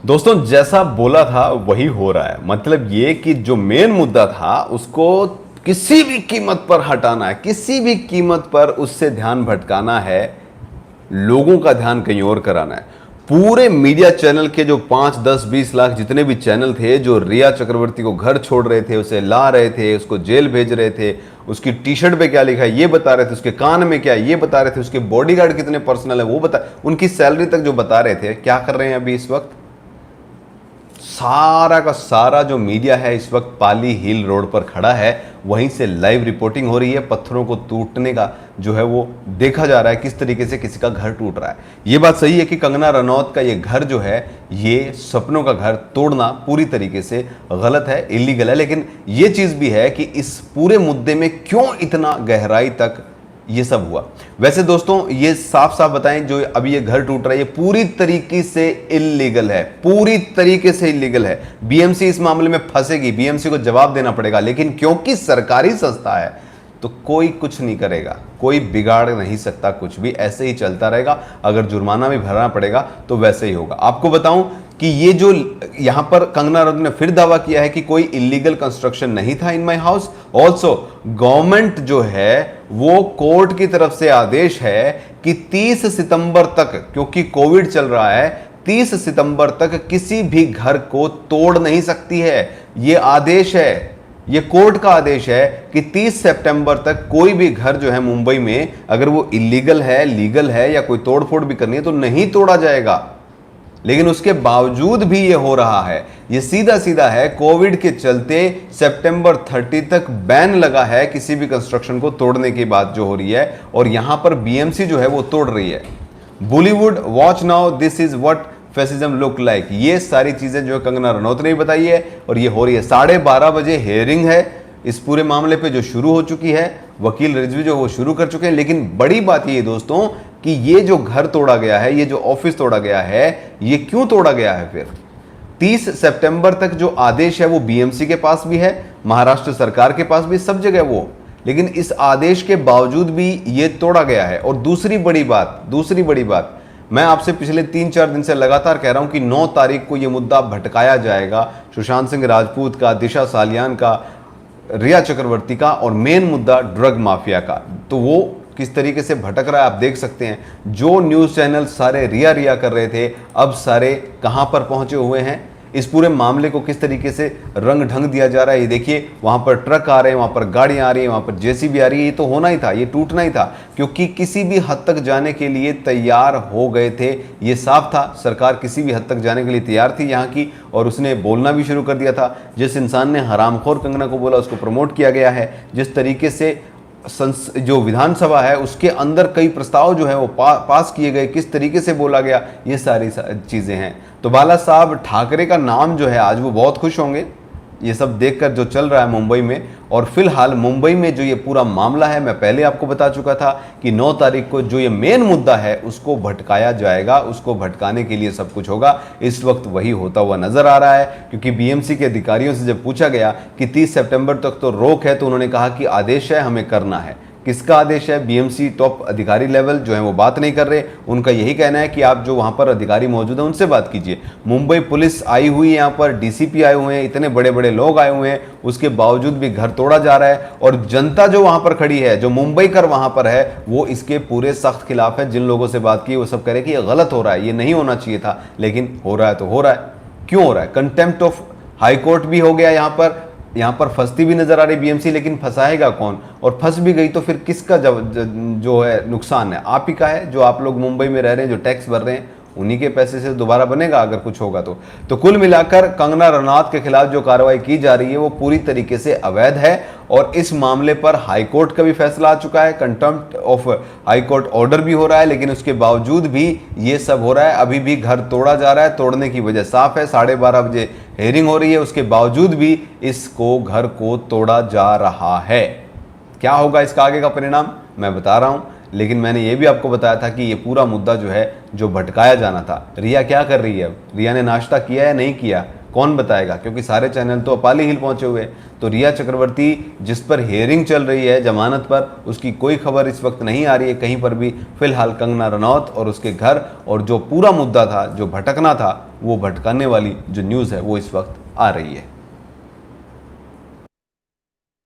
दोस्तों जैसा बोला था वही हो रहा है। मतलब ये कि जो मेन मुद्दा था उसको किसी भी कीमत पर हटाना है, किसी भी कीमत पर उससे ध्यान भटकाना है, लोगों का ध्यान कहीं और कराना है। पूरे मीडिया चैनल के जो 5, 10, 20 लाख जितने भी चैनल थे जो रिया चक्रवर्ती को घर छोड़ रहे थे, उसे ला रहे थे, उसको जेल भेज रहे थे, उसकी टी शर्ट पे क्या लिखा है ये बता रहे थे, उसके कान में क्या ये बता रहे थे, उसके बॉडीगार्ड कितने पर्सनल है वो बता, उनकी सैलरी तक जो बता रहे थे, क्या कर रहे हैं अभी इस वक्त? सारा का सारा जो मीडिया है इस वक्त पाली हिल रोड पर खड़ा है, वहीं से लाइव रिपोर्टिंग हो रही है। पत्थरों को टूटने का जो है वो देखा जा रहा है, किस तरीके से किसी का घर टूट रहा है। ये बात सही है कि कंगना रनौत का ये घर जो है, ये सपनों का घर तोड़ना पूरी तरीके से गलत है, इलीगल है। लेकिन ये चीज भी है कि इस पूरे मुद्दे में क्यों इतना गहराई तक ये सब हुआ। वैसे दोस्तों ये साफ साफ बताएं, जो अभी ये घर टूट रहा है ये पूरी तरीके से इल्लीगल है, पूरी तरीके से इल्लीगल है। बीएमसी इस मामले में फंसेगी, बीएमसी को जवाब देना पड़ेगा। लेकिन क्योंकि सरकारी संस्था है तो कोई कुछ नहीं करेगा, कोई बिगाड़ नहीं सकता, कुछ भी ऐसे ही चलता रहेगा। अगर जुर्माना भी भरना पड़ेगा तो वैसे ही होगा। आपको बताऊं कि ये जो यहां पर कंगना रनौत ने फिर दावा किया है कि कोई इलीगल कंस्ट्रक्शन नहीं था in my house. Also government जो है वो कोर्ट की तरफ से आदेश है कि 30 सितंबर तक, क्योंकि कोविड चल रहा है, 30 सितंबर तक किसी भी घर को तोड़ नहीं सकती है। ये आदेश है, ये कोर्ट का आदेश है कि 30 सितंबर तक कोई भी घर जो है मुंबई में, अगर वो इलीगल है, लीगल है या कोई तोड़फोड़ भी करनी है तो नहीं तोड़ा जाएगा। लेकिन उसके बावजूद भी ये हो रहा है। ये सीधा सीधा है, कोविड के चलते सितंबर 30 तक बैन लगा है किसी भी कंस्ट्रक्शन को तोड़ने की बात जो हो रही है, और यहां पर बीएमसी जो है वो तोड़ रही है। Bollywood watch now, this is what fascism look like. ये सारी चीजें जो कंगना रनौत ने बताई है और ये हो रही है। 12:30 बजे हेयरिंग है इस पूरे मामले पे जो शुरू हो चुकी है, वकील रिजवी जो वो शुरू कर चुके हैं। लेकिन बड़ी बात ये दोस्तों कि ये जो घर तोड़ा गया है, ये जो ऑफिस तोड़ा गया है, ये क्यों तोड़ा गया है? फिर 30 सितंबर तक जो आदेश है वो बीएमसी के पास भी है, महाराष्ट्र सरकार के पास भी, सब जगह वो। लेकिन इस आदेश के बावजूद भी ये तोड़ा गया है। और दूसरी बड़ी बात, मैं आपसे पिछले 3-4 दिन से लगातार कह रहा हूं कि 9 तारीख को यह मुद्दा भटकाया जाएगा, सुशांत सिंह राजपूत का, दिशा सालियान का, रिया चक्रवर्ती का, और मेन मुद्दा ड्रग माफिया का। तो वो किस तरीके से भटक रहा है आप देख सकते हैं। जो न्यूज़ चैनल सारे रिया कर रहे थे, अब सारे कहां पर पहुंचे हुए हैं। इस पूरे मामले को किस तरीके से रंग ढंग दिया जा रहा है ये देखिए। वहां पर ट्रक आ रहे हैं, वहां पर गाड़ियां आ रही हैं, वहां पर जेसीबी आ रही है। ये तो होना ही था, ये टूटना ही था, क्योंकि किसी भी हद तक जाने के लिए तैयार हो गए थे। ये साफ था, सरकार किसी भी हद तक जाने के लिए तैयार थी यहाँ की, और उसने बोलना भी शुरू कर दिया था। जिस इंसान ने हरामखोर कंगना को बोला उसको प्रमोट किया गया है। जिस तरीके से जो विधानसभा है उसके अंदर कई प्रस्ताव जो है वो पास किए गए, किस तरीके से बोला गया, ये सारी चीजें हैं। तो बाला साहब ठाकरे का नाम जो है आज वो बहुत खुश होंगे ये सब देखकर जो चल रहा है मुंबई में। और फिलहाल मुंबई में जो ये पूरा मामला है, मैं पहले आपको बता चुका था कि 9 तारीख को जो ये मेन मुद्दा है उसको भटकाया जाएगा, उसको भटकाने के लिए सब कुछ होगा। इस वक्त वही होता हुआ नजर आ रहा है, क्योंकि बीएमसी के अधिकारियों से जब पूछा गया कि 30 सितंबर तक तो रोक है, तो उन्होंने कहा कि आदेश है, हमें करना है। किसका आदेश है? बीएमसी टॉप अधिकारी लेवल जो है वो बात नहीं कर रहे। उनका यही कहना है कि आप जो वहां पर अधिकारी मौजूद हैं उनसे बात कीजिए। मुंबई पुलिस आई हुई है, यहाँ पर डीसीपी आए हुए हैं, इतने बड़े बड़े लोग आए हुए हैं, उसके बावजूद भी घर तोड़ा जा रहा है। और जनता जो वहां पर खड़ी है, जो मुंबई कर वहां पर है, वो इसके पूरे सख्त खिलाफ है। जिन लोगों से बात की वो सब कह रहे हैं कि ये गलत हो रहा है, ये नहीं होना चाहिए था, लेकिन हो रहा है तो हो रहा है। क्यों हो रहा है? कंटेम्प्ट ऑफ हाईकोर्ट भी हो गया यहाँ पर फंसती भी नजर आ रही बीएमसी। लेकिन फंसाएगा कौन? और फंस भी गई तो फिर किसका जो है नुकसान है? आप ही का है, जो आप लोग मुंबई में रह रहे हैं, जो टैक्स भर रहे हैं, उन्हीं के पैसे से दोबारा बनेगा अगर कुछ होगा तो कुल मिलाकर कंगना रनौत के खिलाफ जो कार्रवाई की जा रही है वो पूरी तरीके से अवैध है। और इस मामले पर हाईकोर्ट का भी फैसला आ चुका है, कंटेम्प्ट ऑफ हाईकोर्ट ऑर्डर भी हो रहा है। लेकिन उसके बावजूद भी ये सब हो रहा है, अभी भी घर तोड़ा जा रहा है। तोड़ने की वजह साफ है, 12:30 बजे हेयरिंग हो रही है, उसके बावजूद भी इसको घर को तोड़ा जा रहा है। क्या होगा इसका आगे का परिणाम मैं बता रहा हूं। लेकिन मैंने ये भी आपको बताया था कि ये पूरा मुद्दा जो है जो भटकाया जाना था। रिया क्या कर रही है? रिया ने नाश्ता किया या नहीं किया? कौन बताएगा? क्योंकि सारे चैनल तो पाली हिल पहुंचे हुए। तो रिया चक्रवर्ती जिस पर हेयरिंग चल रही है जमानत पर, उसकी कोई खबर इस वक्त नहीं आ रही है कहीं पर भी। फिलहाल कंगना रनौत और उसके घर और जो पूरा मुद्दा था जो भटकना था वो भटकाने वाली जो न्यूज़ है वो इस वक्त आ रही है।